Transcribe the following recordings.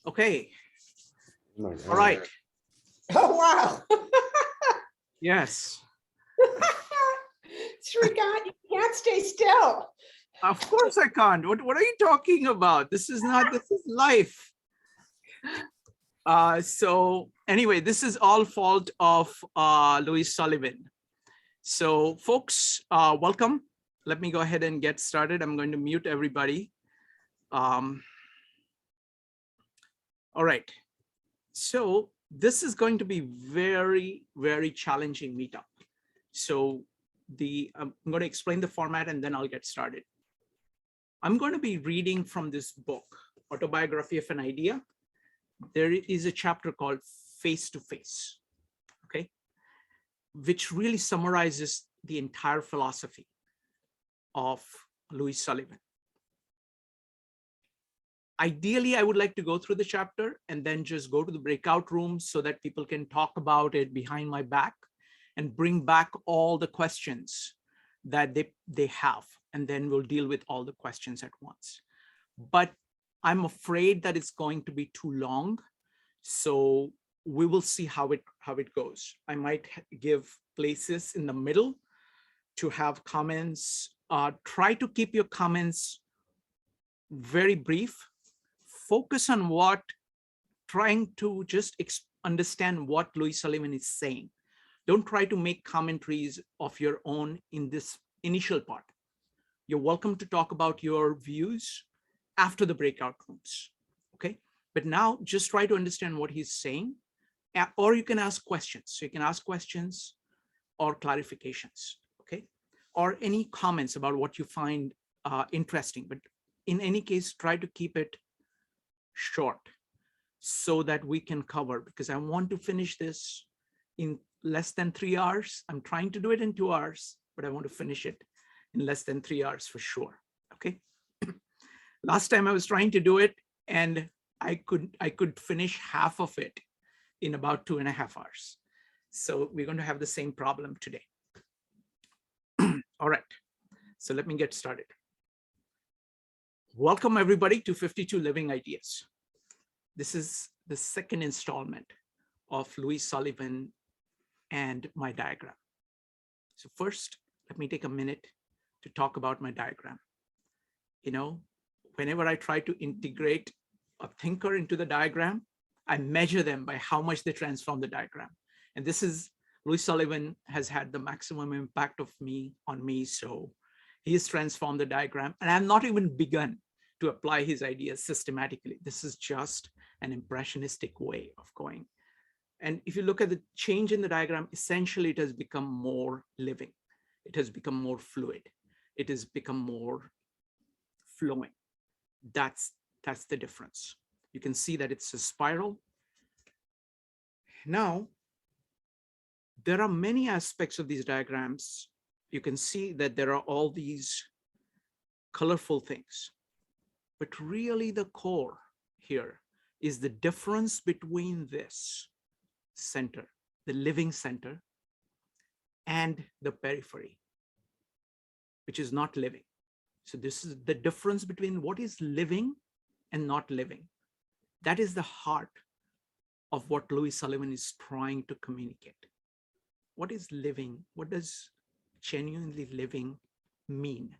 Okay. Oh my God. All right. Oh, wow. Yes. Srikant, you can't stay still. Of course I can't. What are you talking about? This is life. So anyway, this is all fault of Louis Sullivan. So folks, welcome. Let me go ahead and get started. I'm going to mute everybody. All right. So this is going to be very, very challenging meetup. So I'm going to explain the format and then I'll get started. I'm going to be reading from this book, Autobiography of an Idea. There is a chapter called Face to Face, okay, which really summarizes the entire philosophy of Louis Sullivan. Ideally, I would like to go through the chapter and then just go to the breakout rooms so that people can talk about it behind my back and bring back all the questions that they have. And then we'll deal with all the questions at once. But I'm afraid that it's going to be too long. So we will see how it goes. I might give places in the middle to have comments. Try to keep your comments very brief. Focus on trying to just understand what Louis Sullivan is saying. Don't try to make commentaries of your own in this initial part. You're welcome to talk about your views after the breakout rooms, okay? But now just try to understand what he's saying, or you can ask questions. So you can ask questions or clarifications, okay? Or any comments about what you find interesting. But in any case, try to keep it short so that we can cover, because I want to finish this in less than 3 hours. I'm trying to do it in 2 hours, but I want to finish it in less than 3 hours for sure, okay? Last time I was trying to do it and I could finish half of it in about 2.5 hours. So we're going to have the same problem today. All right, so let me get started. Welcome everybody to 52 Living Ideas. This is the second installment of Louis Sullivan and my diagram. So first, let me take a minute to talk about my diagram. You know, whenever I try to integrate a thinker into the diagram, I measure them by how much they transform the diagram. And this is, Louis Sullivan has had the maximum impact on me. So he has transformed the diagram, and I've not even begun to apply his ideas systematically. This is just an impressionistic way of going. And if you look at the change in the diagram, essentially it has become more living. It has become more fluid. It has become more flowing. That's the difference. You can see that it's a spiral. Now, there are many aspects of these diagrams. You can see that there are all these colorful things, but really the core here is the difference between this center, the living center, and the periphery, which is not living. So this is the difference between what is living and not living. That is the heart of what Louis Sullivan is trying to communicate. What is living? What does genuinely living mean?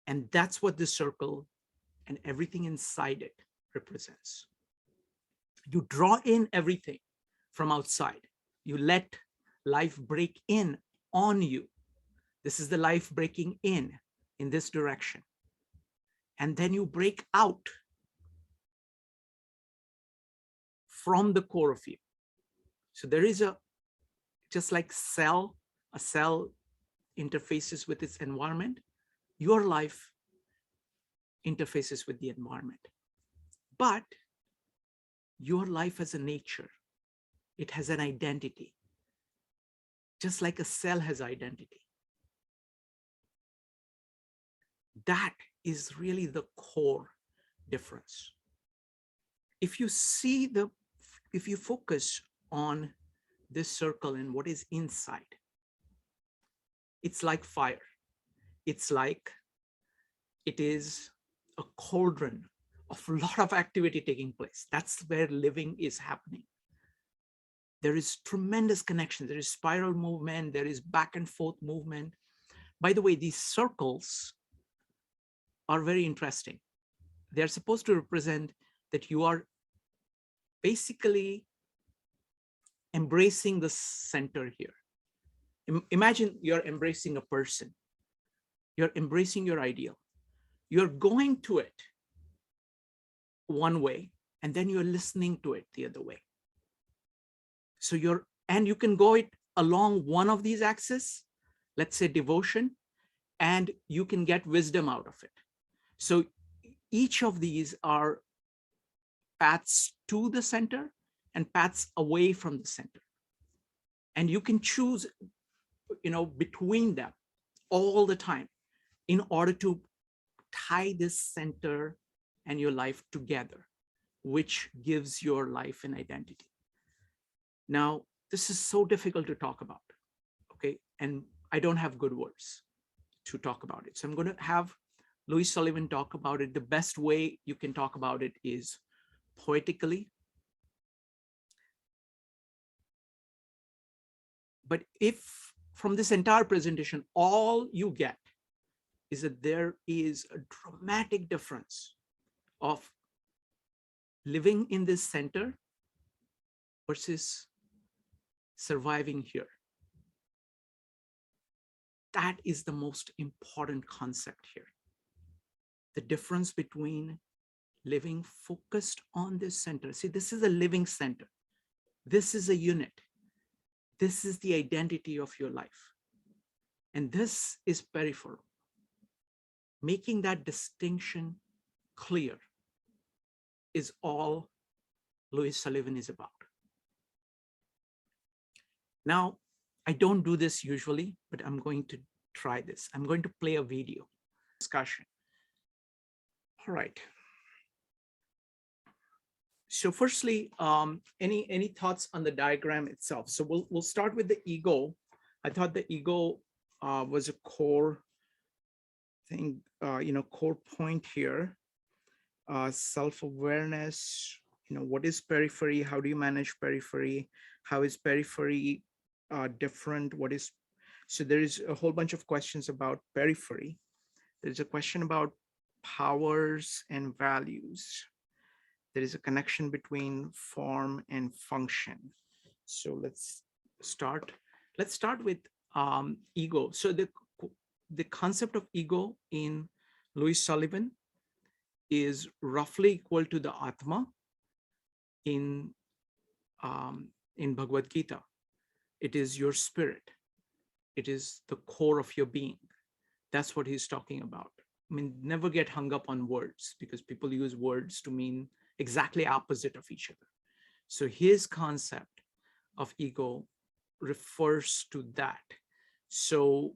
And that's what this circle and everything inside it represents. You draw in everything from outside. You let life break in on you. This is the life breaking in this direction. And then you break out from the core of you. So there is just like a cell interfaces with its environment, your life interfaces with the environment. But your life has a nature. It has an identity, just like a cell has identity. That is really the core difference. If you focus on this circle and what is inside, it's like fire. It's like it is a cauldron of a lot of activity taking place. That's where living is happening. There is tremendous connection. There is spiral movement. There is back and forth movement. By the way, these circles are very interesting. They're supposed to represent that you are basically embracing the center here. Imagine you're embracing a person. You're embracing your ideal. You're going to it one way, and then you're listening to it the other way. So and you can go it along one of these axes, let's say devotion, and you can get wisdom out of it. So each of these are paths to the center and paths away from the center. And you can choose, between them all the time in order to tie this center and your life together, which gives your life an identity. Now, this is so difficult to talk about, okay? And I don't have good words to talk about it. So I'm going to have Louis Sullivan talk about it. The best way you can talk about it is poetically. But if from this entire presentation, all you get is that there is a dramatic difference of living in this center versus surviving here. That is the most important concept here. The difference between living focused on this center. See, this is a living center. This is a unit. This is the identity of your life. And this is peripheral. Making that distinction clear is all Louis Sullivan is about. Now, I don't do this usually, but I'm going to try this. I'm going to play a video discussion. All right. So firstly, any thoughts on the diagram itself? So we'll start with the ego. I thought the ego was a core thing, core point here. Self-awareness, what is periphery? How do you manage periphery? How is periphery different? So there is a whole bunch of questions about periphery. There's a question about powers and values. There is a connection between form and function. So let's start with ego. So the concept of ego in Louis Sullivan is roughly equal to the Atma in Bhagavad Gita. It is your spirit. It is the core of your being. That's what he's talking about. I mean, never get hung up on words, because people use words to mean exactly opposite of each other. So his concept of ego refers to that. So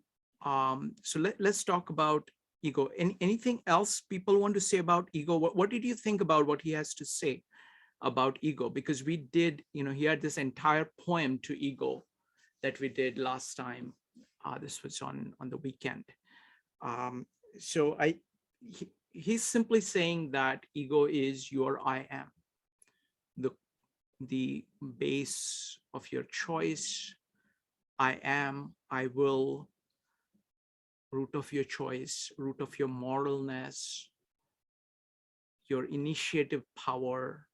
let's talk about ego. Anything else people want to say about ego? What did you think about what he has to say about ego? Because we did, he had this entire poem to ego that we did last time. This was on the weekend. So he's simply saying that ego is your I am, the base of your choice. I am, I will, root of your choice, root of your moralness, your initiative power.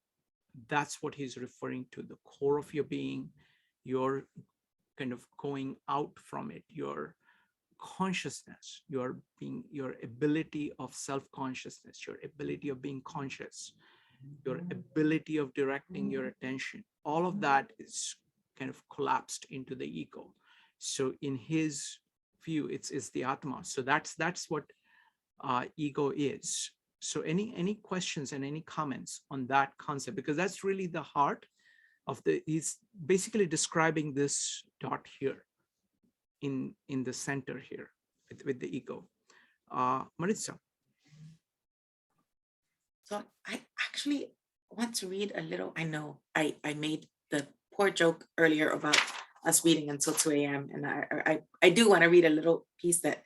That's what he's referring to, the core of your being, your kind of going out from it, your consciousness, your ability of self-consciousness, your ability of being conscious, your ability of directing your attention. All of that is kind of collapsed into the ego. So in his view, it's the Atma. So that's what ego is. So any questions and any comments on that concept? Because that's really the heart of he's basically describing this dot here in the center here with the ego. Maritza. So I actually want to read a little. I know I made the poor joke earlier about us reading until 2 a.m. and I do want to read a little piece that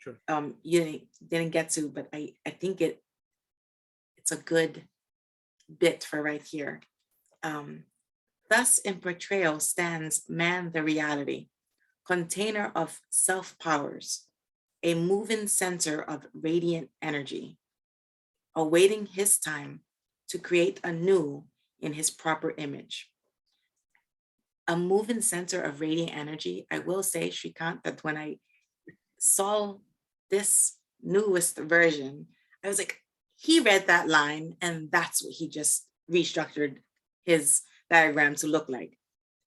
Sure. You didn't get to, but I think it's it's a good bit for right here. Thus in portrayal stands man the reality, container of self-powers, a moving center of radiant energy, awaiting his time to create anew in his proper image. A moving center of radiant energy. I will say, Shrikant, that when I saw this newest version, I was like, he read that line and that's what he just restructured his diagram to look like.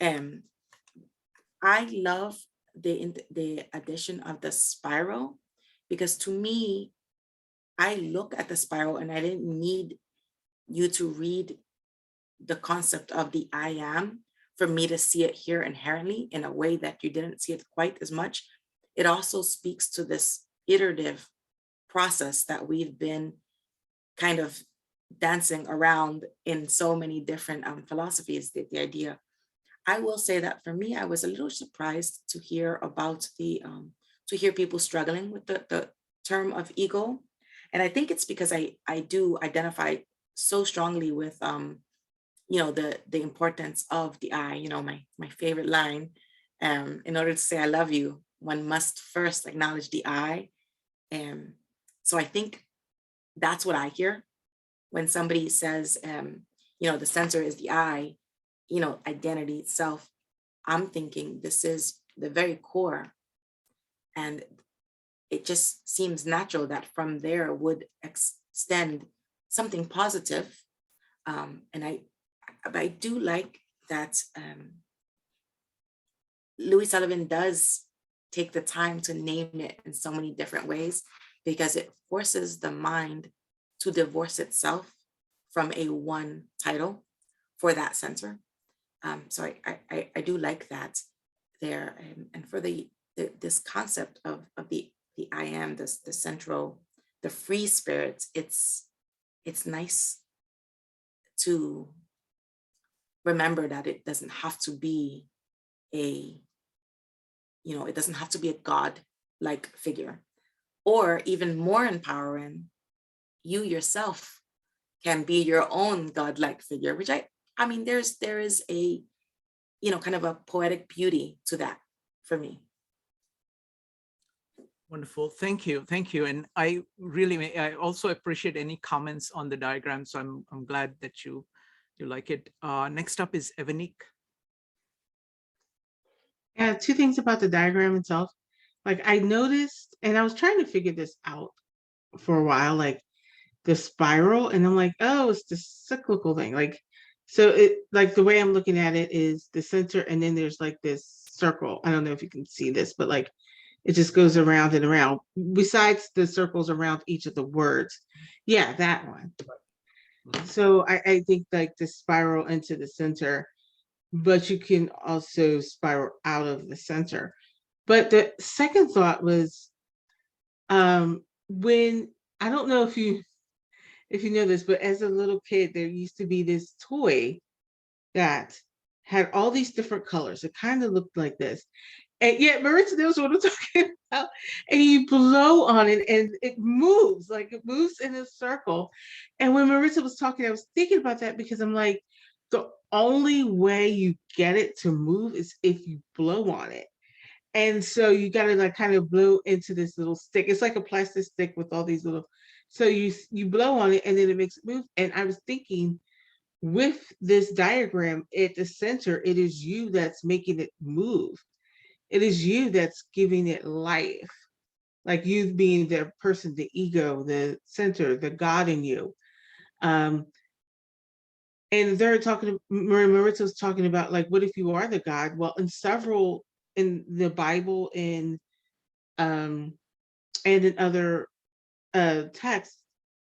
I love the addition of the spiral, because to me, I look at the spiral and I didn't need you to read the concept of the I am for me to see it here inherently in a way that you didn't see it quite as much. It also speaks to this iterative process that we've been kind of dancing around in so many different philosophies, the idea. I will say that for me, I was a little surprised to hear about to hear people struggling with the term of ego. And I think it's because I do identify so strongly with, the importance of the I, my favorite line, in order to say I love you, one must first acknowledge the I. So I think that's what I hear when somebody says, the center is the I, identity itself. I'm thinking this is the very core. And it just seems natural that from there would extend something positive. But I do like that Louis Sullivan does take the time to name it in so many different ways, because it forces the mind to divorce itself from a one title for that center. So I do like that there. And for this concept of the I am, the central, the free spirit, it's nice to remember that it doesn't have to be it doesn't have to be a God-like figure. Or even more empowering, you yourself can be your own God-like figure, which I mean, there is a, kind of a poetic beauty to that for me. Wonderful. Thank you. Thank you. And I also appreciate any comments on the diagram. So I'm glad that you like it. Next up is Evanik. Yeah, two things about the diagram itself. Like I noticed, and I was trying to figure this out for a while, like the spiral, and I'm like, oh, it's the cyclical thing. Like, so it, like the way I'm looking at it is the center, and then there's like this circle. I don't know if you can see this, but like it just goes around and around. Besides the circles around each of the words. Yeah, that one. So I think like the spiral into the center, but you can also spiral out of the center. But the second thought was, when, I don't know if you know this, but as a little kid, there used to be this toy that had all these different colors. It kind of looked like this. And yet Maritza knows what I'm talking about. And you blow on it and it moves, like it moves in a circle. And when Maritza was talking, I was thinking about that, because I'm like, the only way you get it to move is if you blow on it. And so you got to like kind of blow into this little stick. It's like a plastic stick with all these little, so you blow on it and then it makes it move. And I was thinking, with this diagram at the center, it is you that's making it move. It is you that's giving it life. Like you being the person, the ego, the center, the God in you. And they're talking, Maritza was talking about, like, what if you are the God? Well, in the Bible and in other texts,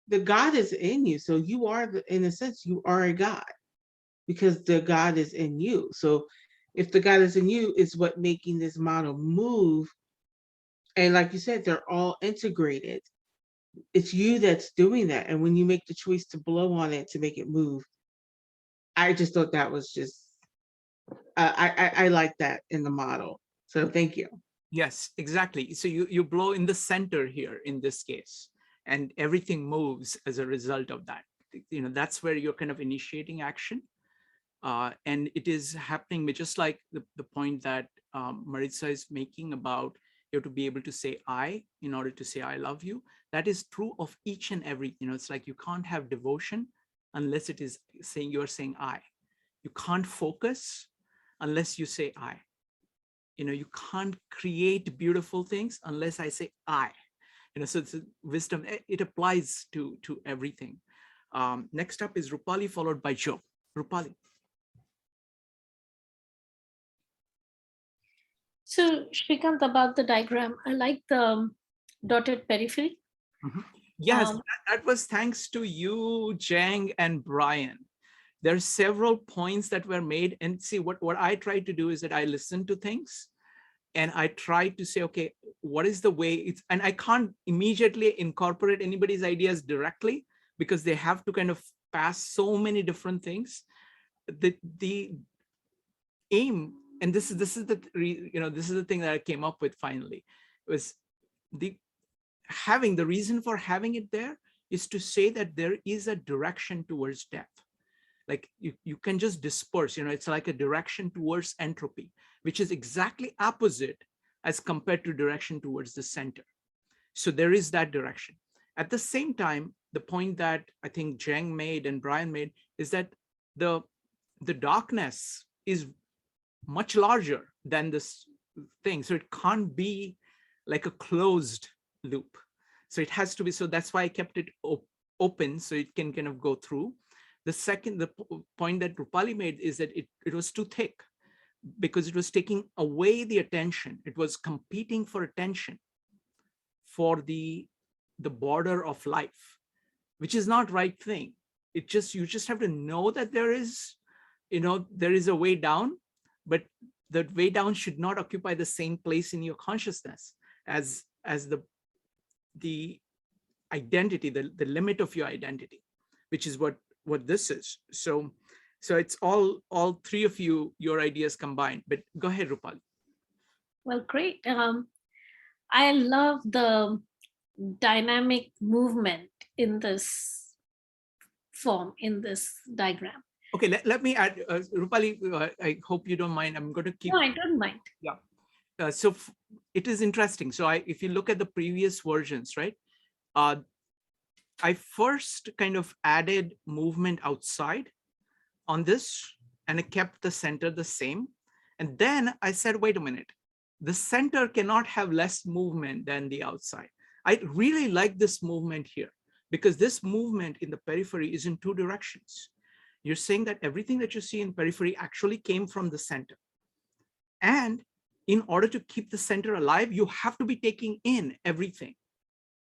the God is in you. So you are, in a sense, you are a God, because the God is in you. So if the God is in you, is what making this model move. And like you said, they're all integrated. It's you that's doing that. And when you make the choice to blow on it to make it move, I just thought that was just, I like that in the model. So thank you. Yes, exactly. So you blow in the center here in this case, and everything moves as a result of that. that's where you're kind of initiating action. And it is happening with just like the point that Maritza is making about you have to be able to say I in order to say I love you. That is true of each and every, it's like you can't have devotion unless it is saying you're saying I. You can't focus unless you say I. You can't create beautiful things unless I say I. So it's wisdom. It applies to everything. Next up is Rupali, followed by Joe. Rupali. So Shrikant, about the diagram, I like the dotted periphery. Yes, that was thanks to you, Jang and Brian. There are several points that were made, and see what I try to do is that I listen to things and I try to say, okay, what is the way it's, and I can't immediately incorporate anybody's ideas directly because they have to kind of pass so many different things. The aim, and this is the thing that I came up with finally, was the reason for having it there is to say that there is a direction towards depth. Like you can just disperse, it's like a direction towards entropy, which is exactly opposite as compared to direction towards the center. So there is that direction. At the same time, the point that I think Jang made and Brian made is that the darkness is much larger than this thing. So it can't be like a closed loop. So it has to be, so that's why I kept it open so it can kind of go through. The point that Rupali made is that it was too thick because it was taking away the attention. It was competing for attention for the border of life, which is not right thing. You just have to know that there is a way down, but the way down should not occupy the same place in your consciousness as the identity, the limit of your identity, which is what this is. So it's all three of your ideas combined, but go ahead, Rupali. Well, great. I love the dynamic movement in this form, in this diagram. Okay, let me add, Rupali, I hope you don't mind. I'm going to keep. No, I don't mind. Yeah. So it is interesting. So if you look at the previous versions, right? I first kind of added movement outside on this and I kept the center the same. And then I said, wait a minute, the center cannot have less movement than the outside. I really like this movement here because this movement in the periphery is in two directions. You're saying that everything that you see in periphery actually came from the center. And in order to keep the center alive, you have to be taking in everything.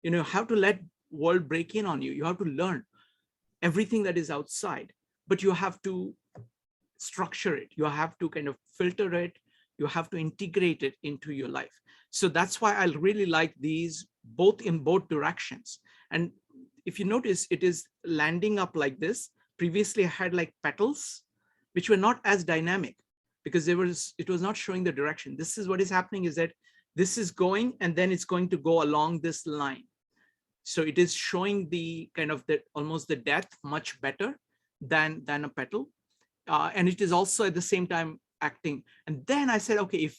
You have to let world break in on you. You have to learn everything that is outside, but you have to structure it. You have to kind of filter it. You have to integrate it into your life. So that's why I really like these in both directions. And if you notice, it is landing up like this. Previously, I had like petals, which were not as dynamic because it was not showing the direction. This is what is happening is that this is going and then it's going to go along this line. So it is showing the kind of almost the depth much better than a petal. And it is also at the same time acting. And then I said, okay, if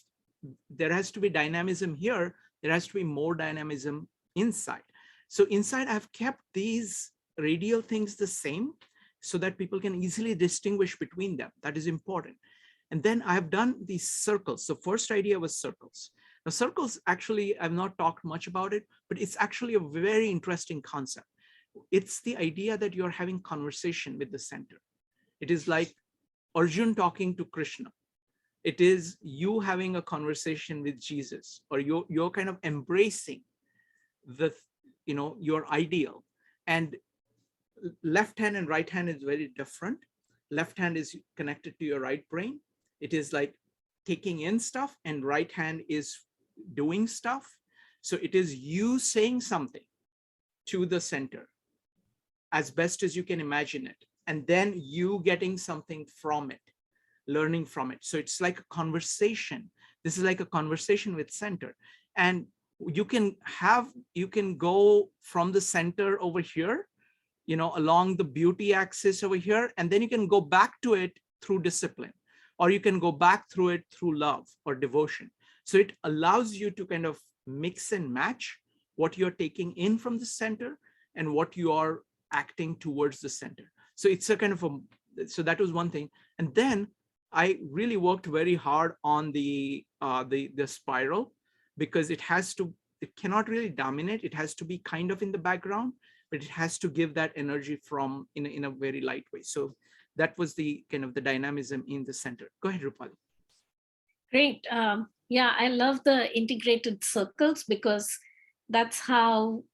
there has to be dynamism here, there has to be more dynamism inside. So inside I've kept these radial things the same so that people can easily distinguish between them. That is important. And then I've done these circles. So first idea was circles. Now circles, actually, I've not talked much about it, but it's actually a very interesting concept. It's the idea that you're having conversation with the center. It is like Arjun talking to Krishna. It is you having a conversation with Jesus, or you're kind of embracing your ideal. And left hand and right hand is very different. Left hand is connected to your right brain. It is like taking in stuff, and right hand is doing stuff. So it is you saying something to the center as best as you can imagine it, and then you getting something from it, learning from it. So it's like a conversation. This is like a conversation with center. And you can go from the center over here along the beauty axis over here, and then you can go back to it through discipline, or you can go back through it through love or devotion. So it allows you to kind of mix and match what you're taking in from the center and what you are acting towards the center. So it's a kind of so that was one thing. And then I really worked very hard on the spiral, because it cannot really dominate. It has to be kind of in the background, but it has to give that energy from in a very light way. So that was the kind of the dynamism in the center. Go ahead, Rupali. Great. Yeah, I love the integrated circles, because that's how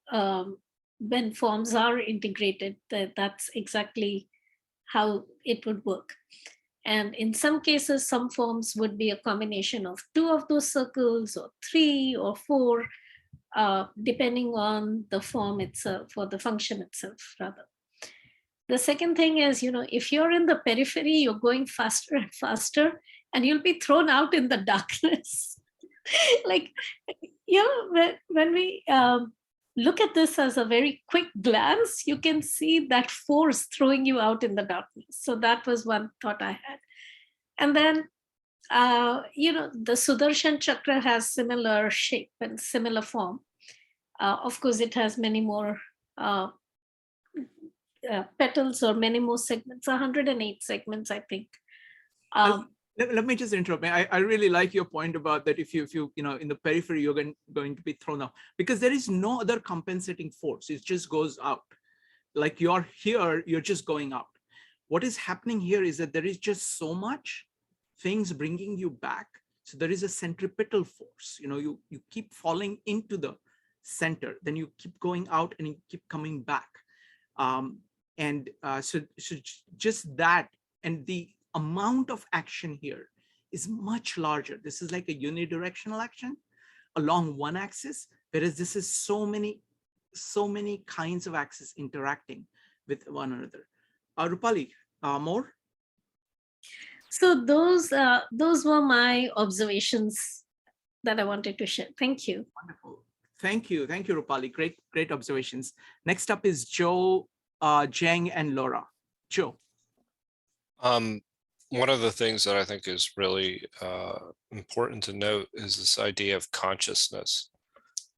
when forms are integrated, that's exactly how it would work. And in some cases, some forms would be a combination of 2 of those circles, or 3 or 4, depending on the form itself, or the function itself, rather. The second thing is, if you're in the periphery, you're going faster and faster, and you'll be thrown out in the darkness. Like, when we look at this as a very quick glance, you can see that force throwing you out in the darkness. So that was one thought I had. And then, the Sudarshan chakra has similar shape and similar form. Of course, it has many more petals, or many more segments, 108 segments, I think. Let me just interrupt. I really like your point about that. If you in the periphery, you're going to be thrown out, because there is no other compensating force. It just goes out. Like you're here, you're just going out. What is happening here is that there is just so much things bringing you back. So there is a centripetal force. You keep falling into the center, then you keep going out and you keep coming back. So just that, and the amount of action here is much larger. This is like a unidirectional action along one axis, whereas this is so many kinds of axes interacting with one another. Rupali, more? So those were my observations that I wanted to share. Thank you. Wonderful. Thank you, Rupali. Great observations. Next up is Joe, Zheng, and Laura. Joe. One of the things that I think is really important to note is this idea of consciousness,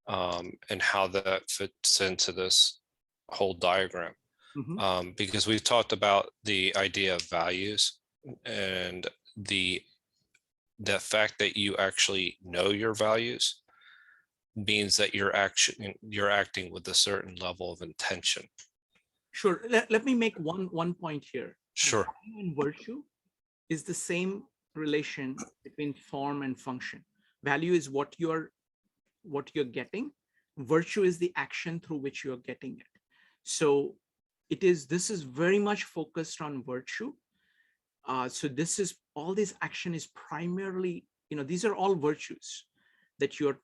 and how that fits into this whole diagram. Mm-hmm. Because we've talked about the idea of values, and the fact that you actually know your values means that you're acting with a certain level of intention. Sure. Let me make one point here. Sure. Value and virtue is the same relation between form and function. Value is what you're getting. Virtue is the action through which you're getting it. So this is very much focused on virtue. So all this action is primarily, these are all virtues that you're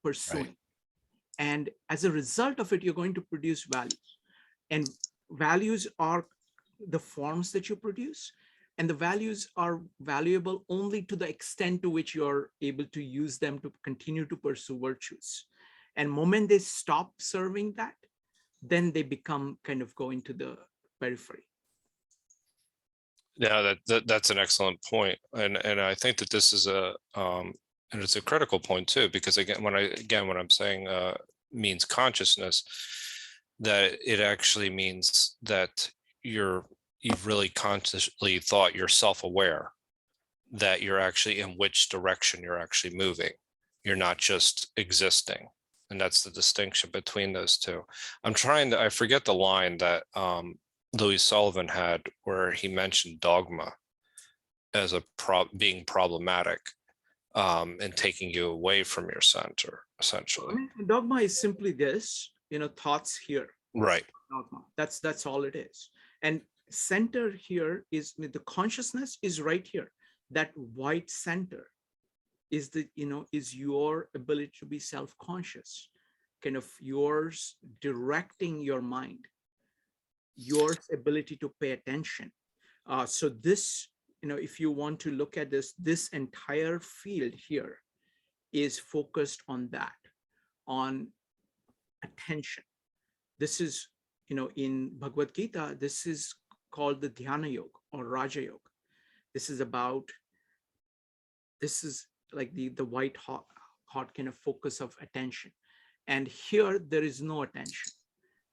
pursuing. Right. And as a result of it, you're going to produce values. And values are the forms that you produce. And the values are valuable only to the extent to which you're able to use them to continue to pursue virtues. And the moment they stop serving that, then they become kind of go into the periphery. Yeah, that's an excellent point. And I think that this is and it's a critical point too, because when I'm saying means consciousness, that it actually means that you've really consciously thought, you're self-aware that you're actually in which direction you're actually moving. You're not just existing. And that's the distinction between those two. I forget the line that Louis Sullivan had, where he mentioned dogma as being problematic, and taking you away from your center, essentially. Dogma is simply this, thoughts here. Right. Dogma. That's all it is. And center here is the consciousness is right here. That white center is is your ability to be self-conscious, kind of yours directing your mind, your ability to pay attention. So this, if you want to look at this entire field here is focused on that, on attention. This is in Bhagavad Gita, this is called the Dhyana Yoga or Raja Yoga. This is like the white hot kind of focus of attention. And here there is no attention.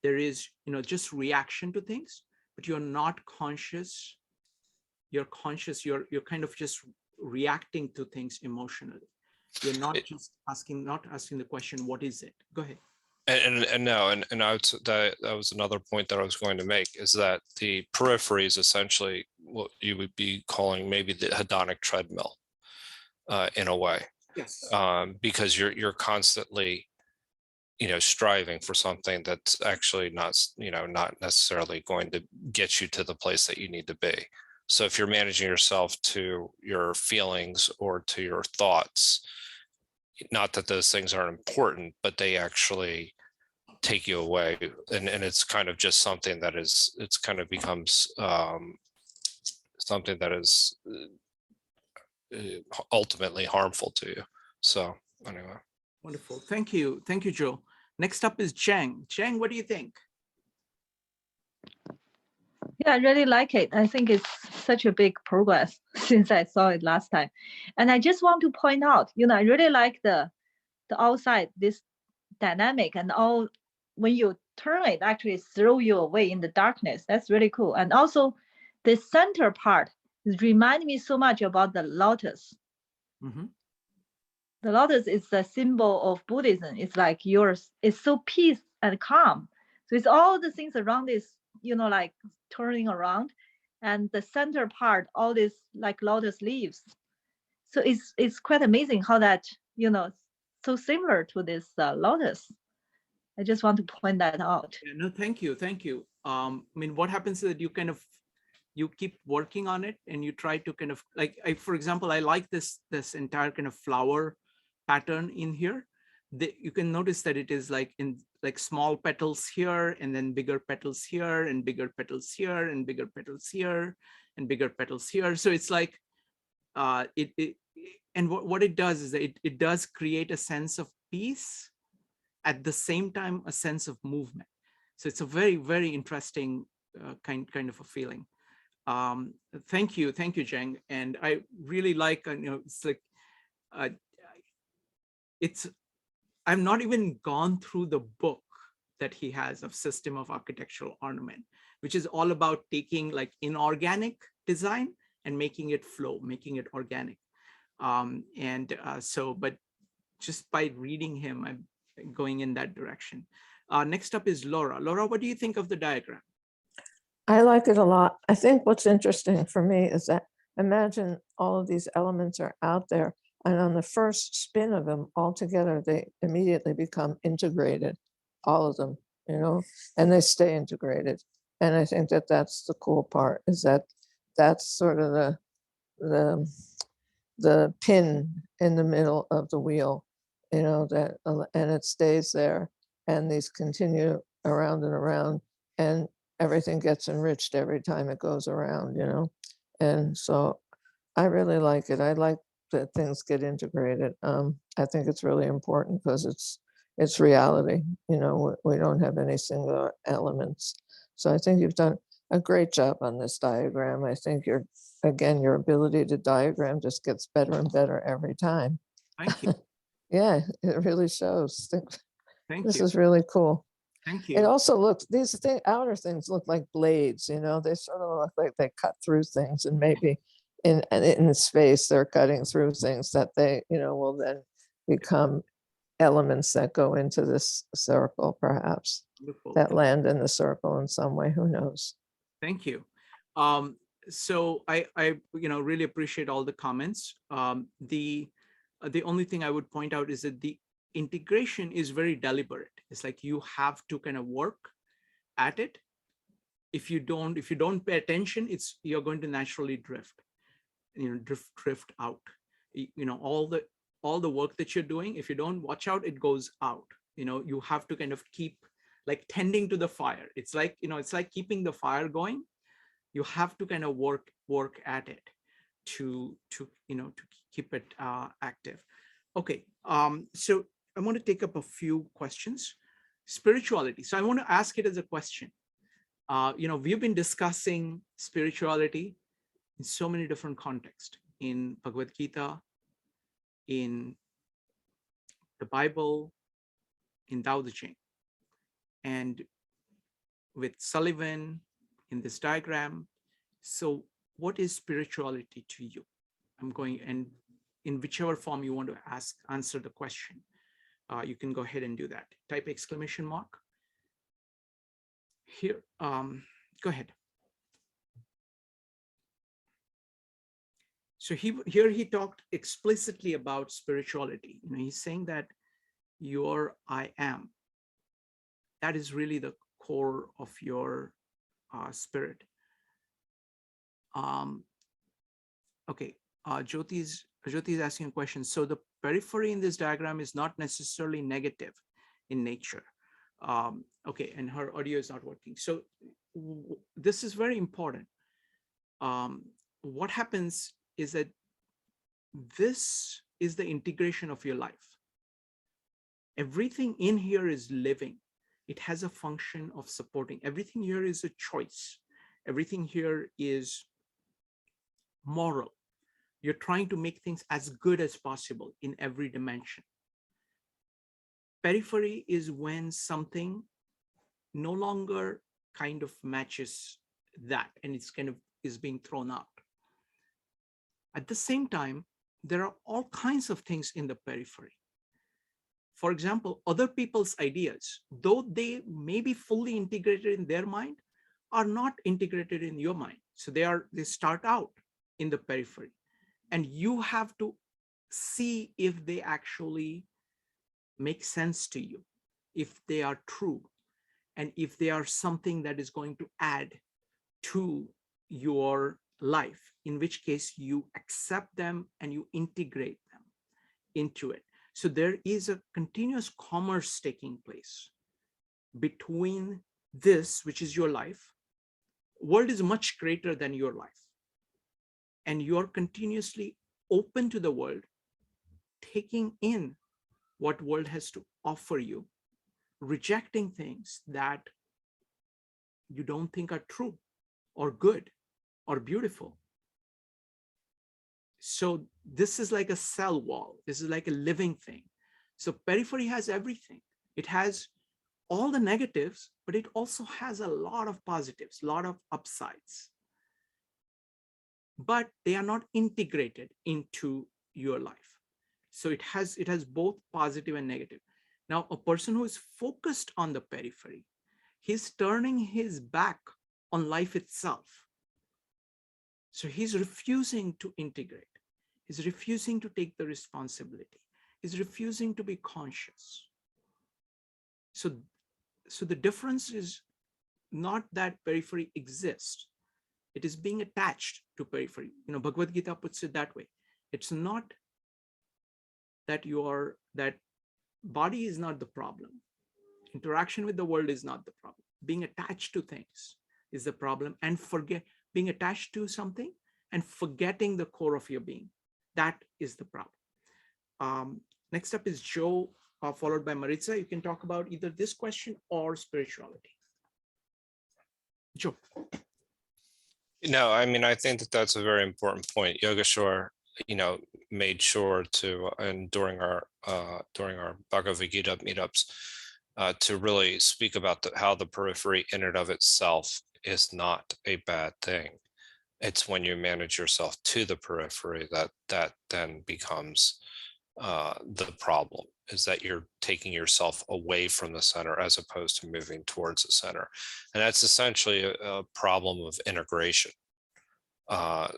There is, just reaction to things, but you're not conscious. You're conscious, you're kind of just reacting to things emotionally. You're not just asking the question, what is it? Go ahead. And no, and that was another point that I was going to make, is that the periphery is essentially what you would be calling maybe the hedonic treadmill, in a way. Yes. Because you're constantly, striving for something that's actually not necessarily going to get you to the place that you need to be. So if you're managing yourself to your feelings or to your thoughts, not that those things aren't important, but they actually take you away. And it's kind of just something that it's kind of becomes something that is ultimately harmful to you. So anyway. Wonderful. Thank you. Thank you, Joe. Next up is Cheng. Cheng, what do you think? Yeah, I really like it. I think it's such a big progress since I saw it last time. And I just want to point out, I really like the outside, this dynamic, and all when you turn it actually throw you away in the darkness. That's really cool. And also the center part remind me so much about the lotus. Mm-hmm. The lotus is the symbol of Buddhism. It's like yours. It's so peace and calm. So it's all the things around this, like turning around, and the center part, all this like lotus leaves. So it's quite amazing how that, so similar to this lotus. I just want to point that out. Yeah, no, thank you. Thank you. I mean, what happens is that you keep working on it and you try to kind of like, for example, I like this entire kind of flower pattern in here. You can notice that it is like in like small petals here, and then bigger petals here, and bigger petals here, and bigger petals here, and bigger petals here. So it's like and what it does is that it does create a sense of peace, at the same time a sense of movement. So it's a very, very interesting kind of a feeling. Thank you, Zheng. And I really like, it's like, I've not even gone through the book that he has of System of Architectural Ornament, which is all about taking like inorganic design and making it flow, making it organic. But just by reading him, I'm going in that direction. Next up is Laura. Laura, what do you think of the diagram? I like it a lot. I think what's interesting for me is that imagine all of these elements are out there, and on the first spin of them all together, they immediately become integrated, all of them, and they stay integrated. And I think that that's the cool part, is that that's sort of the pin in the middle of the wheel, that, and it stays there, and these continue around and around, and everything gets enriched every time it goes around, and so I really like it. I like that things get integrated. I think it's really important because it's reality. We don't have any singular elements. So I think you've done a great job on this diagram. I think your ability to diagram just gets better and better every time. Thank you. Yeah, it really shows. Thank This you. is really cool. Thank It you. also looks, these outer things look like blades, they sort of look like they cut through things, and maybe in space they're cutting through things that they, will then become elements that go into this circle, perhaps. Wonderful. That land in the circle in some way, who knows? Thank you. So I really appreciate all the comments. The only thing I would point out is that the integration is very deliberate. It's like you have to kind of work at it. If you don't pay attention, you're going to naturally drift, drift out. All the work that you're doing, if you don't watch out, it goes out. You have to kind of keep like tending to the fire. It's like, it's like keeping the fire going. You have to kind of work at it to keep it active. Okay, so I want to take up a few questions. Spirituality. So I want to ask it as a question. We've been discussing spirituality in so many different contexts, in Bhagavad Gita, in the Bible, in Tao Te Ching, and with Sullivan in this diagram. So what is spirituality to you? I'm going, and in whichever form you want to answer the question, you can go ahead and do that. Type exclamation mark here. Go ahead. So here he talked explicitly about spirituality. He's saying that your I am, that is really the core of your spirit. Okay, Jyoti is asking a question. So the periphery in this diagram is not necessarily negative in nature. Okay, and her audio is not working. So this is very important. What happens is that this is the integration of your life. Everything in here is living. It has a function of supporting. Everything here is a choice. Everything here is moral. You're trying to make things as good as possible in every dimension. Periphery is when something no longer kind of matches that, and it's kind of is being thrown out. At the same time, there are all kinds of things in the periphery. For example, other people's ideas, though they may be fully integrated in their mind, are not integrated in your mind. So they start out in the periphery, and you have to see if they actually make sense to you, if they are true, and if they are something that is going to add to your life, in which case you accept them and you integrate them into it. So there is a continuous commerce taking place between this, which is your life. World is much greater than your life, and you're continuously open to the world, taking in what world has to offer you, rejecting things that you don't think are true or good or beautiful. So this is like a cell wall. This is like a living thing. So periphery has everything. It has all the negatives, but it also has a lot of positives, a lot of upsides. But they are not integrated into your life. So it has both positive and negative. Now, a person who is focused on the periphery, he's turning his back on life itself. So he's refusing to integrate. He's refusing to take the responsibility. He's refusing to be conscious. So the difference is not that periphery exists. It is being attached to periphery. Bhagavad Gita puts it that way. It's not that that body is not the problem. Interaction with the world is not the problem. Being attached to things is the problem, and being attached to something and forgetting the core of your being. That is the problem. Next up is Joe, followed by Maritza. You can talk about either this question or spirituality. Joe. No, I mean, I think that that's a very important point. Yogeshwar, made sure to, and during our Bhagavad Gita meetups, to really speak about how the periphery in and of itself is not a bad thing. It's when you manage yourself to the periphery that then becomes the problem, is that you're taking yourself away from the center as opposed to moving towards the center. And that's essentially a problem of integration.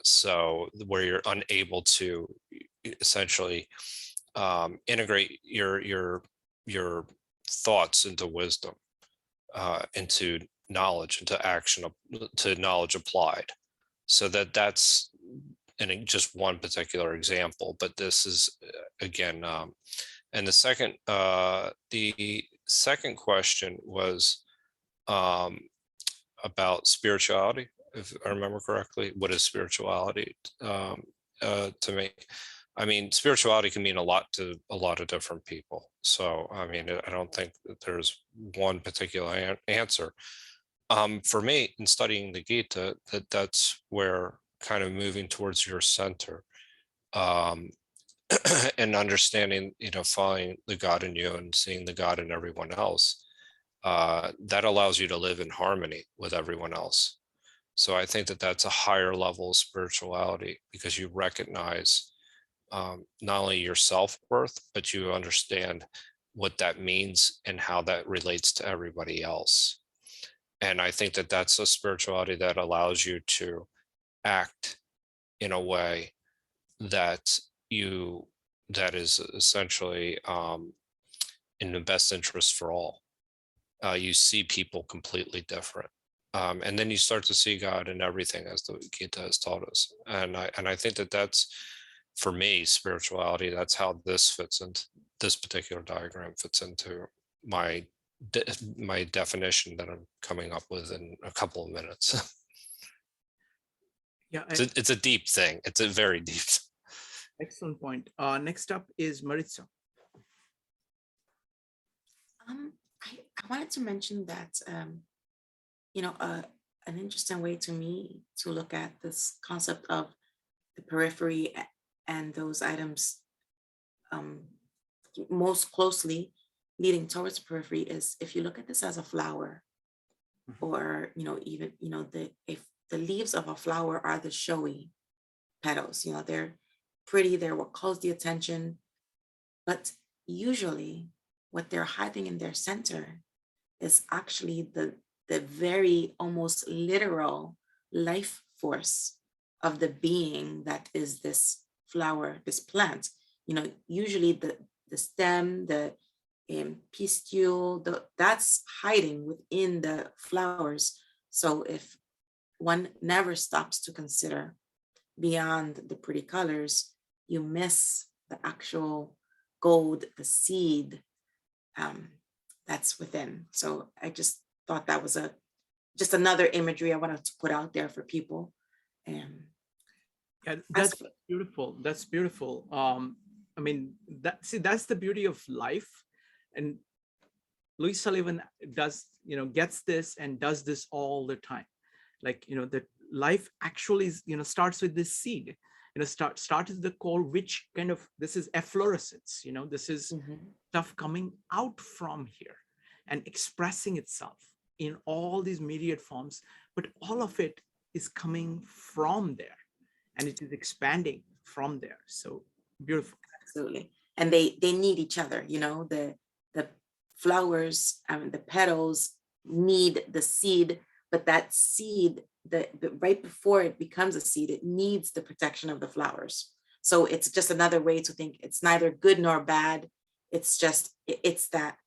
So where you're unable to essentially integrate your thoughts into wisdom, into knowledge, into action, to knowledge applied. So that's just one particular example, but this is again, and the second question was about spirituality, if I remember correctly. What is spirituality to me? I mean, spirituality can mean a lot to a lot of different people. So, I mean, I don't think that there's one particular answer. For me, in studying the Gita, that's where kind of moving towards your center, um, and understanding, following the God in you and seeing the God in everyone else, that allows you to live in harmony with everyone else. So I think that that's a higher level of spirituality, because you recognize not only your self-worth, but you understand what that means and how that relates to everybody else. And I think that that's a spirituality that allows you to act in a way that is essentially in the best interest for all. You see people completely different. And then you start to see God in everything, as the Gita has taught us. And I think that that's, for me, spirituality. That's how this fits into this particular diagram fits into my my definition that I'm coming up with in a couple of minutes. Yeah, It's a deep thing. It's a very deep. excellent point. Next up is Maritza. I wanted to mention that, an interesting way to me to look at this concept of the periphery and those items most closely leading towards the periphery is if you look at this as a flower, or, even, if the leaves of a flower are the showy petals, they're pretty, they're what calls the attention, but usually what they're hiding in their center is actually the very almost literal life force of the being that is this flower, this plant. Usually the stem, the pistule, that's hiding within the flowers. So if one never stops to consider beyond the pretty colors, you miss the actual gold, the seed that's within. So I just thought that was just another imagery I wanted to put out there for people. Yeah, As that's for- beautiful. That's beautiful. I mean, that's the beauty of life. And Louis Sullivan gets this and does this all the time. Like, that life actually is, starts with this seed, starts with the core, which kind of, this is efflorescence, this is stuff coming out from here and expressing itself in all these myriad forms, but all of it is coming from there and it is expanding from there. So beautiful. Absolutely. And they need each other, the flowers, the petals need the seed, but that seed, the right before it becomes a seed, it needs the protection of the flowers. So it's just another way to think it's neither good nor bad. It's just, it's that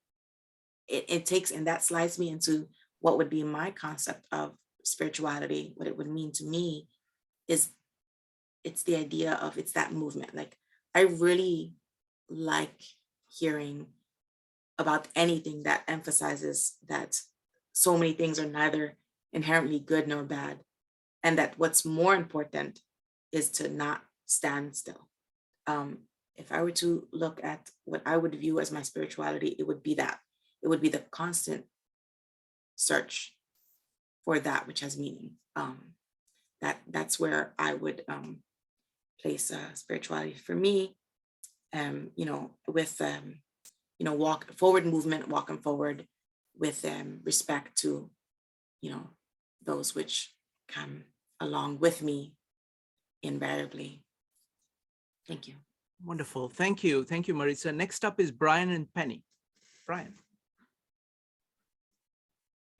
it takes, and that slides me into what would be my concept of spirituality. What it would mean to me is it's the idea of, it's that movement. Like, I really like hearing about anything that emphasizes that so many things are neither inherently good nor bad, and that what's more important is to not stand still. If I were to look at what I would view as my spirituality, it would be that. It would be the constant search for that which has meaning. That's where I would place spirituality for me. With walk forward movement, walking forward with respect to those which come along with me invariably. Thank you. Wonderful. Thank you. Thank you, Marisa. Next up is Brian and Penny. Brian.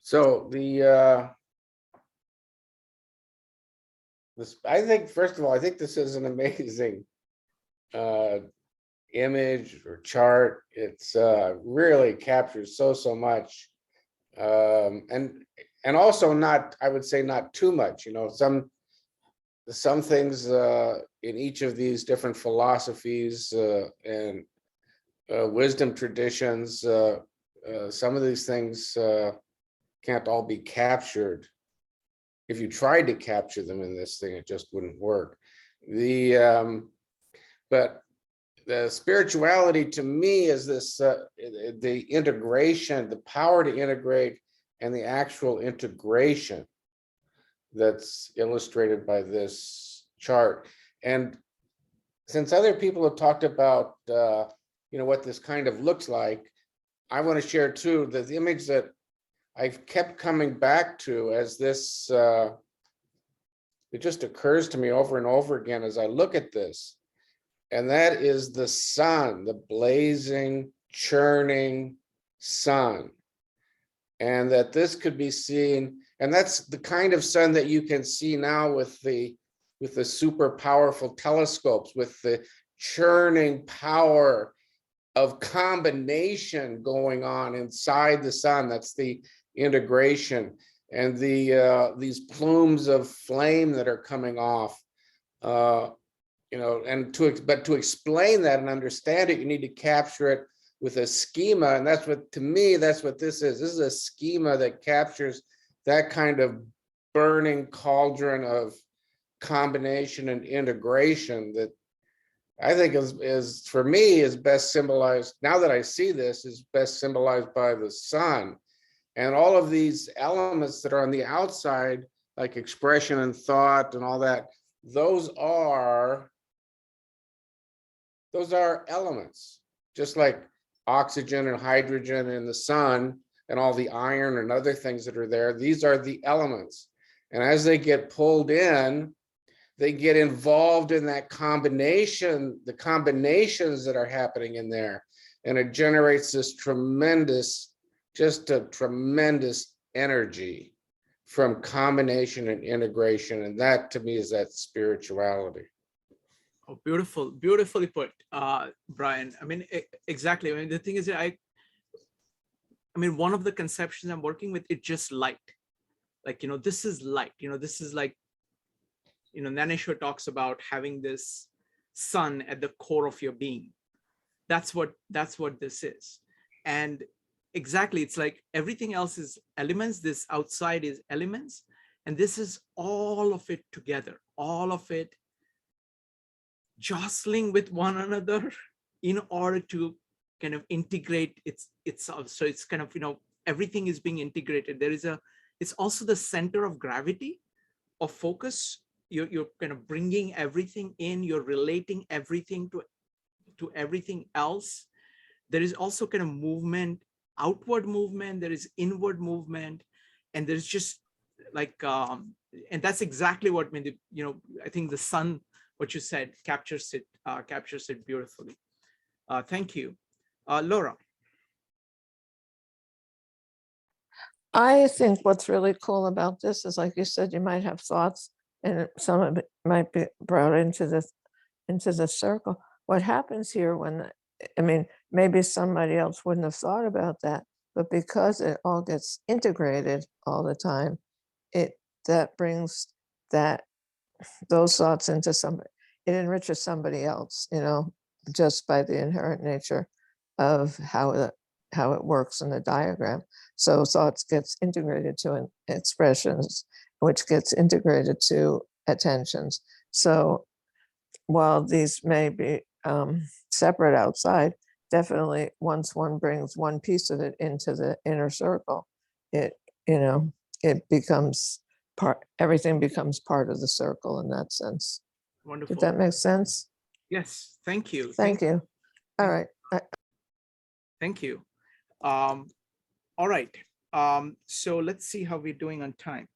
So I think, first of all, I think this is an amazing image or chart. It's really captures so much, and also not, I would say, not too much. Some things in each of these different philosophies and wisdom traditions, some of these things can't all be captured. If you tried to capture them in this thing, it just wouldn't work. But the spirituality to me is this, the integration, the power to integrate and the actual integration that's illustrated by this chart. And since other people have talked about, what this kind of looks like, I want to share too, the image that I've kept coming back to as this, it just occurs to me over and over again as I look at this. And that is the sun, the blazing, churning sun. And that this could be seen, and that's the kind of sun that you can see now with the super powerful telescopes, with the churning power of combination going on inside the sun. That's the integration, and these plumes of flame that are coming off. And to explain that and understand it, you need to capture it with a schema, and that's what, to me, that's what this is. This is a schema that captures that kind of burning cauldron of combination and integration that I think is for me is best symbolized, now that I see this, is best symbolized by the sun. And all of these elements that are on the outside, like expression and thought and all that, those are elements, just like oxygen and hydrogen in the sun and all the iron and other things that are there. These are the elements. And as they get pulled in, they get involved in that combination, the combinations that are happening in there. And it generates this tremendous, just a tremendous energy from combination and integration. And that to me is that spirituality. Oh, beautiful, beautifully put, Brian. I mean, exactly. I mean, the thing is, I mean, one of the conceptions I'm working with, it's just light. Like, this is light, this is like, Naneshwar talks about having this sun at the core of your being. That's what this is. And exactly, it's like everything else is elements. This outside is elements. And this is all of it together, all of it jostling with one another in order to kind of integrate itself. So it's kind of, everything is being integrated. It's also the center of gravity, of focus. You're kind of bringing everything in, you're relating everything to everything else. There is also kind of movement, outward movement, there is inward movement, and there's just like, and that's exactly what, I think the sun, what you said, captures it beautifully. Thank you. Laura. I think what's really cool about this is, like you said, you might have thoughts and some of it might be brought into the circle. What happens here maybe somebody else wouldn't have thought about that, but because it all gets integrated all the time, that brings those thoughts into somebody. It enriches somebody else, just by the inherent nature of how it works in the diagram. So thoughts gets integrated to expressions, which gets integrated to attentions. So while these may be separate outside, definitely once one brings one piece of it into the inner circle, it becomes everything becomes part of the circle in that sense. Wonderful. Did that make sense? Yes, thank you. Thank you. All right. Thank you. All right. So let's see how we're doing on time.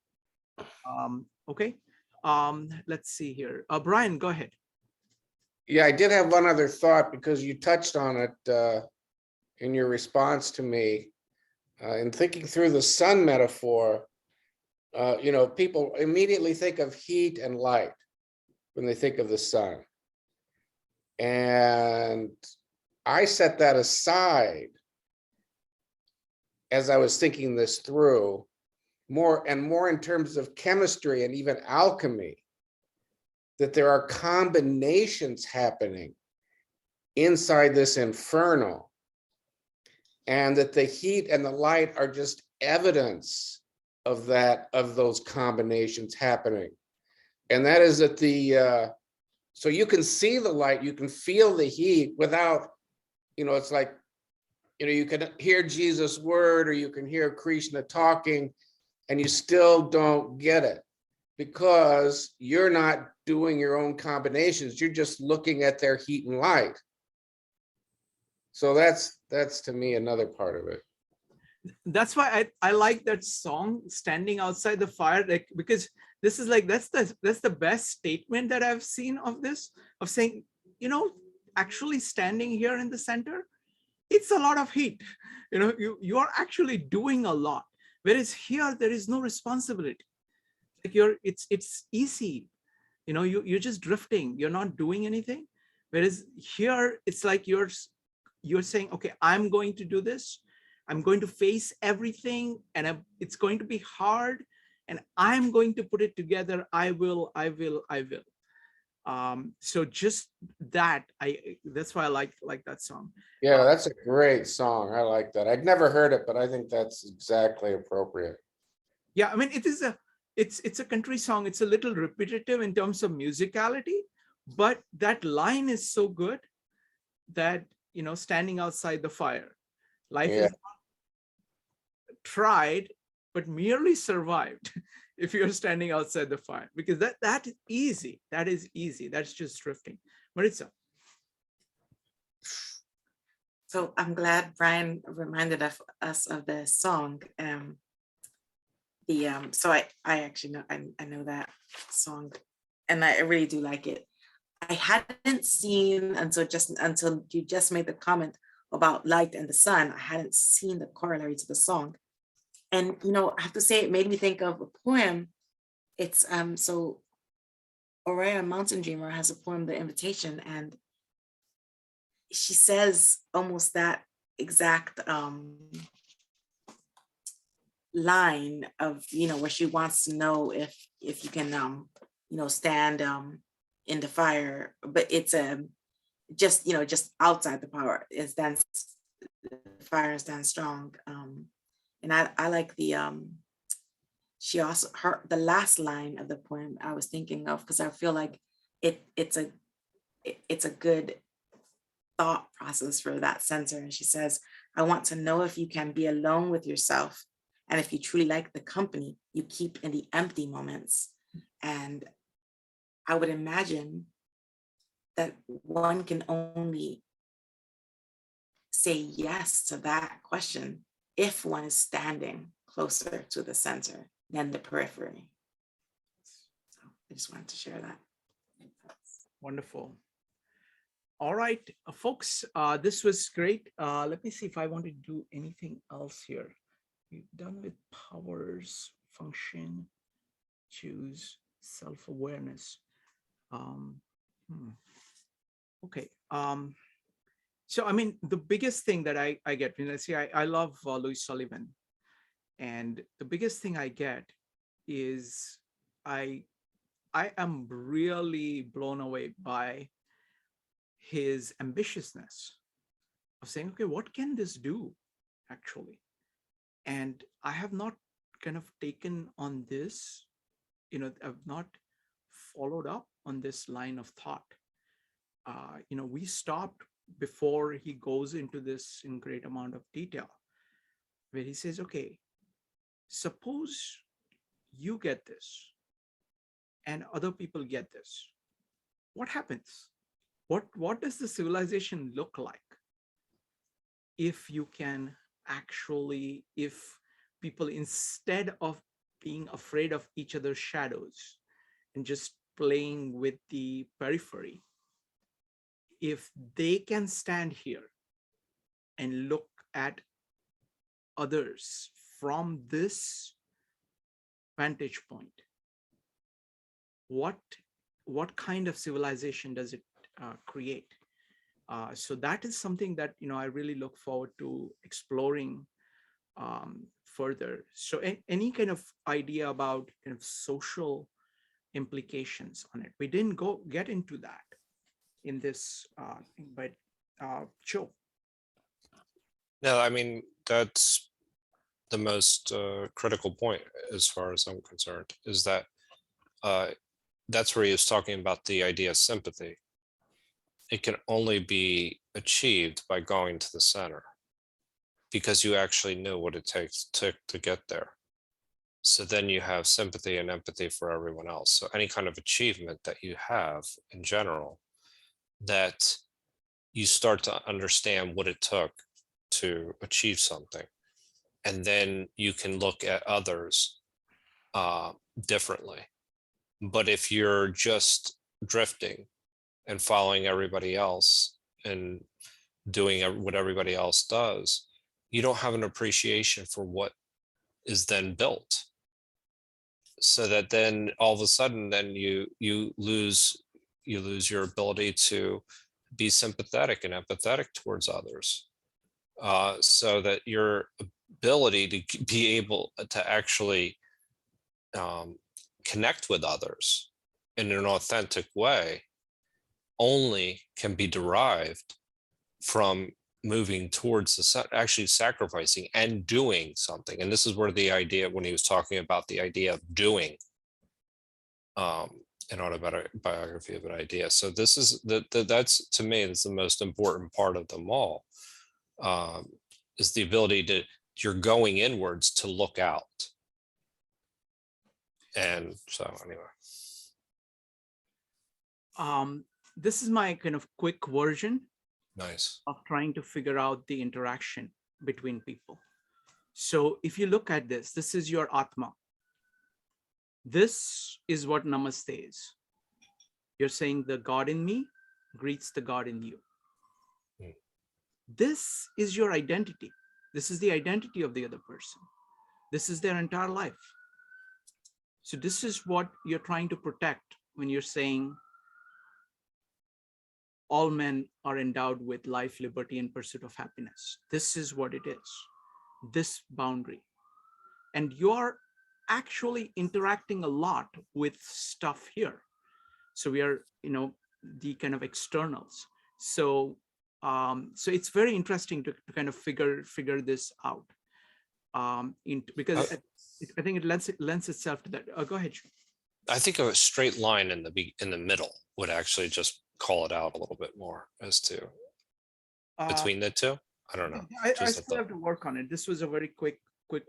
Okay. Let's see here. Brian, go ahead. Yeah, I did have one other thought because you touched on it in your response to me. In thinking through the sun metaphor, people immediately think of heat and light when they think of the sun. And I set that aside as I was thinking this through, more in terms of chemistry and even alchemy, that there are combinations happening inside this inferno, and that the heat and the light are just evidence of those combinations happening. And that is that so you can see the light, you can feel the heat without, it's like you can hear Jesus' word, or you can hear Krishna talking, and you still don't get it because you're not doing your own combinations. You're just looking at their heat and light. So that's to me another part of it. That's why I like that song, Standing Outside the Fire, like, because this is like, that's the best statement that I've seen of this, of saying, actually standing here in the center, it's a lot of heat. You are actually doing a lot. Whereas here, there is no responsibility. Like it's easy. You're just drifting. You're not doing anything. Whereas here, it's like you're saying, okay, I'm going to do this. I'm going to face everything, and it's going to be hard, and I'm going to put it together. I will. So just that's why I like that song. Yeah, that's a great song. I like that. I'd never heard it, but I think that's exactly appropriate. Yeah, I mean, it's a country song. It's a little repetitive in terms of musicality, but that line is so good that, standing outside the fire, life Yeah. is tried, but merely survived if you're standing outside the fire, because that is easy. That is easy. That's just drifting. Maritza. So I'm glad Brian reminded us of the song. So I actually know I know that song, and I really do like it. I hadn't seen until you just made the comment about light and the sun. I hadn't seen the corollary to the song, and I have to say it made me think of a poem. It's so Aurea Mountain Dreamer has a poem, The Invitation, and she says almost that exact line of where she wants to know if you can stand in the fire, but it's just outside the power, it stands the fire and stand strong. And I like the she also the last line of the poem I was thinking of, because I feel like it's a good thought process for that center. And she says, I want to know if you can be alone with yourself, and if you truly like the company you keep in the empty moments. And I would imagine that one can only say yes to that question if one is standing closer to the center than the periphery. So I just wanted to share that. Wonderful. All right, folks, this was great. Let me see if I want to do anything else here. We've done with powers, function, choose, self-awareness. Okay. So, I mean, the biggest thing that I get, see, I love Louis Sullivan. And the biggest thing I get is I am really blown away by his ambitiousness of saying, okay, what can this do actually? And I have not kind of taken on this, I've not followed up on this line of thought. We stopped before he goes into this in great amount of detail, where he says, okay, suppose you get this and other people get this. What happens? What does the civilization look like if you can actually, if people, instead of being afraid of each other's shadows and just playing with the periphery, if they can stand here and look at others from this vantage point, what kind of civilization does it create? So that is something that I really look forward to exploring further. So any kind of idea about kind of social implications on it? We didn't get into that in this thing, but Joe. No, I mean, that's the most critical point as far as I'm concerned, is that that's where he was talking about the idea of sympathy. It can only be achieved by going to the center. because you actually know what it takes to get there. So then you have sympathy and empathy for everyone else. So any kind of achievement that you have in general, that you start to understand what it took to achieve something. And then you can look at others differently. But if you're just drifting and following everybody else and doing what everybody else does, you don't have an appreciation for what is then built. So that then all of a sudden, then you lose your ability to be sympathetic and empathetic towards others. So that your ability to be able to actually connect with others in an authentic way only can be derived from moving towards actually sacrificing and doing something. And this is where the idea, when he was talking about the idea of doing an autobiography of an idea. So this is that's, to me, that's the most important part of them all, is the ability to, you're going inwards to look out. And so anyway. This is my kind of quick version Nice. of trying to figure out the interaction between people. So if you look at this, this is your Atma. This is what Namaste is. You're saying the God in me greets the God in you. This is your identity. This is the identity of the other person. This is their entire life. So this is what you're trying to protect when you're saying all men are endowed with life, liberty, and pursuit of happiness. This is what it is, this boundary. And you're actually interacting a lot with stuff here. So we are, the kind of externals. So so it's very interesting to kind of figure this out. Because I think it lends itself to that. Go ahead. I think a straight line in the middle would actually just call it out a little bit more as to between the two. I don't know. I still have to work on it. This was a very quick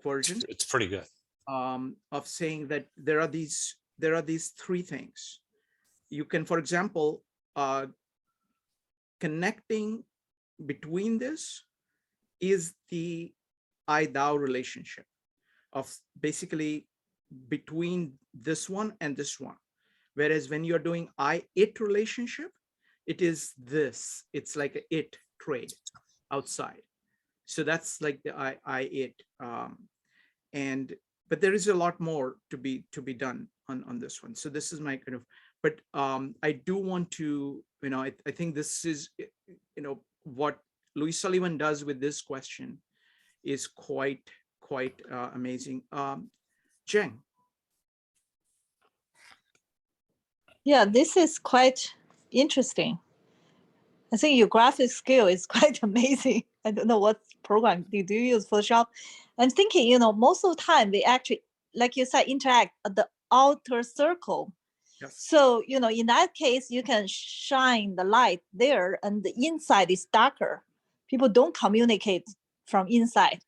version. It's pretty good. Of saying that there are these three things. You can, for example, connecting between this is the I-thou relationship of basically between this one and this one. Whereas when you're doing I-it relationship, it is this. It's like a it trade outside. So that's like the I-it. But there is a lot more to be done on this one. So this is my kind of, but I do want to, I think this is, what Louis Sullivan does with this question is quite amazing. Jen. Yeah, this is quite interesting. I think your graphic skill is quite amazing. I don't know what program do you use, Photoshop? I'm thinking, most of the time they actually, like you said, interact at the outer circle. Yes. So, in that case, you can shine the light there and the inside is darker. People don't communicate from inside.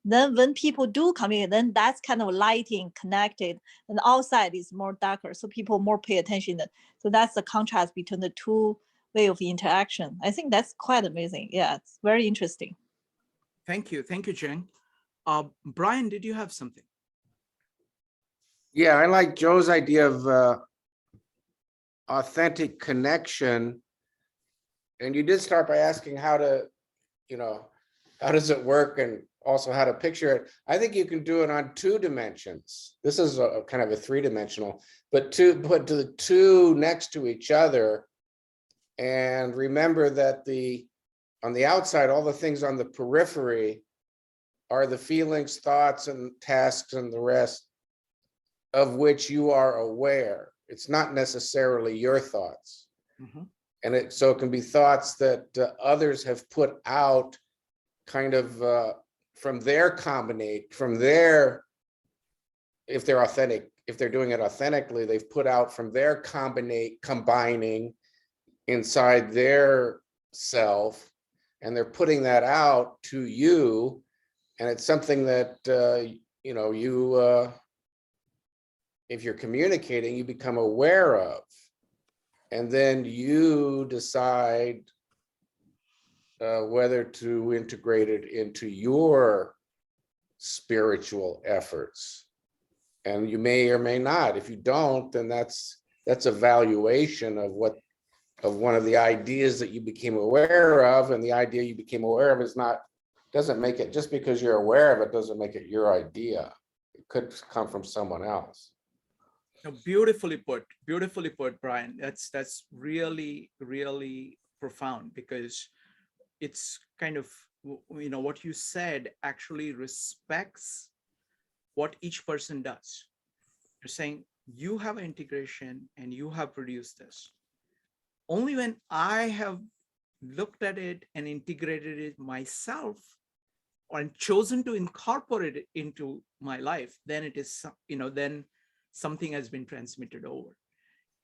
Then when people do communicate, then that's kind of lighting connected and the outside is more darker. So people more pay attention. So that's the contrast between the two way of interaction. I think that's quite amazing. Yeah, it's very interesting. Thank you, Jen. Brian, did you have something? Yeah, I like Joe's idea of authentic connection. And you did start by asking how to, how does it work, and also how to picture it. I think you can do it on 2 dimensions. This is a kind of a 3-dimensional, but put the 2 next to each other. And remember that on the outside, all the things on the periphery are the feelings, thoughts, and tasks and the rest of which you are aware. It's not necessarily your thoughts. Mm-hmm. And so it can be thoughts that others have put out kind of from their if they're authentic, if they're doing it authentically, they've put out from their combining inside their self, and they're putting that out to you, And it's something that, you know, if you're communicating, you become aware of. And then you decide whether to integrate it into your spiritual efforts. And you may or may not. If you don't, then that's a valuation of one of the ideas that you became aware of. And the idea you became aware of doesn't make it, just because you're aware of it, doesn't make it your idea. It could come from someone else. No, beautifully put, Brian. That's really, really profound, because it's kind of, you know, what you said actually respects what each person does. You're saying you have an integration and you have produced this. Only when I have looked at it and integrated it myself, or chosen to incorporate it into my life, then it is, you know, then something has been transmitted over.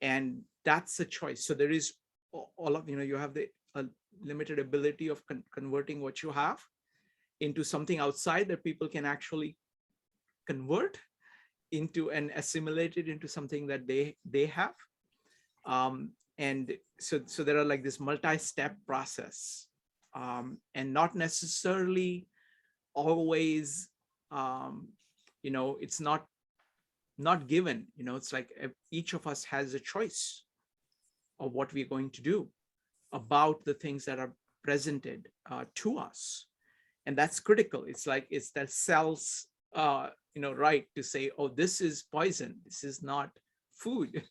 And that's a choice. So there is all of, you know, you have the limited ability of converting what you have into something outside that people can actually convert into and assimilate it into something that they have. And so there are like this multi-step process, and not necessarily always, you know, it's not given, you know, it's like each of us has a choice of what we're going to do about the things that are presented to us. And that's critical. It's like, it's that cell's, you know, right to say, oh, this is poison, this is not food,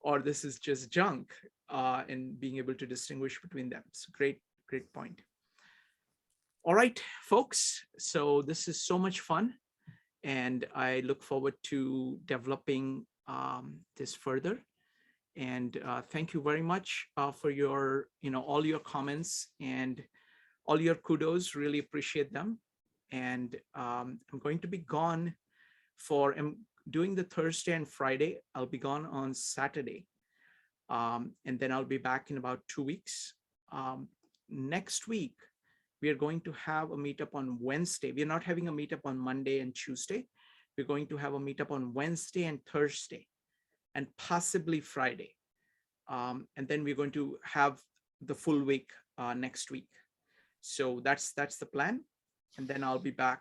or this is just junk, and being able to distinguish between them. It's a great point. All right, folks. So this is so much fun, and I look forward to developing this further. And thank you very much for your, you know, all your comments and all your kudos. Really appreciate them. And I'm going to be gone I'm doing the Thursday and Friday. I'll be gone on Saturday. And then I'll be back in about 2 weeks. Next week, we are going to have a meetup on Wednesday. We're not having a meetup on Monday and Tuesday. We're going to have a meetup on Wednesday and Thursday, and possibly Friday. And then we're going to have the full week next week. So that's the plan. And then I'll be back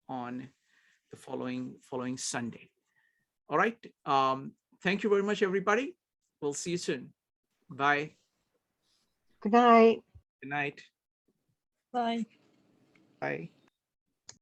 on the following Sunday. All right. Thank you very much, everybody. We'll see you soon. Bye. Good night. Good night. Bye. Bye.